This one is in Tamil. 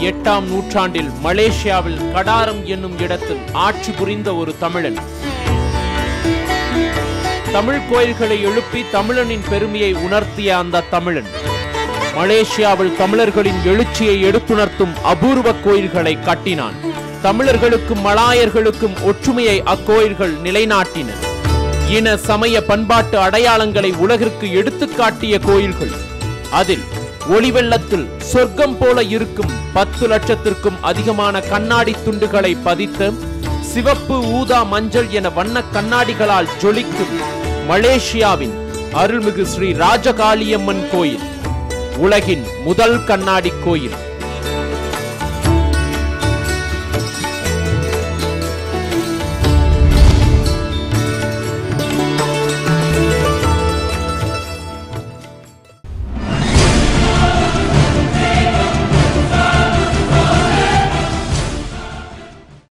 8ஆம் நூற்றாண்டில் மலேசியாவில் கடாரம் என்னும் இடத்தில் ஆட்சி புரிந்த ஒரு தமிழன். தமிழ் கோயில்களை எழுப்பி தமிழனின் பெருமையை உணர்த்திய அந்த தமிழன் மலேசியாவில் தமிழர்களின் எழுச்சியை எடுத்துணர்த்தும் அபூர்வ கோயில்களை கட்டினான். தமிழர்களுக்கும் மலாயர்களுக்கும் ஒற்றுமையை அக்கோயில்கள் நிலைநாட்டின. இன சமய பண்பாட்டு அடையாளங்களை உலகிற்கு எடுத்துக்காட்டிய கோயில்கள். அதில் ஒளிவெள்ளத்தில் சொர்க்கம் போல இருக்கும் 10 லட்சத்திற்கும் அதிகமான கண்ணாடி துண்டுகளை பதித்த சிவப்பு, ஊதா, மஞ்சள் என வண்ண கண்ணாடிகளால் ஜொலிக்கும் மலேசியாவின் அருள்மிகு ஸ்ரீ ராஜகாளியம்மன் கோயில் உலகின் முதல் கண்ணாடி கோயில்.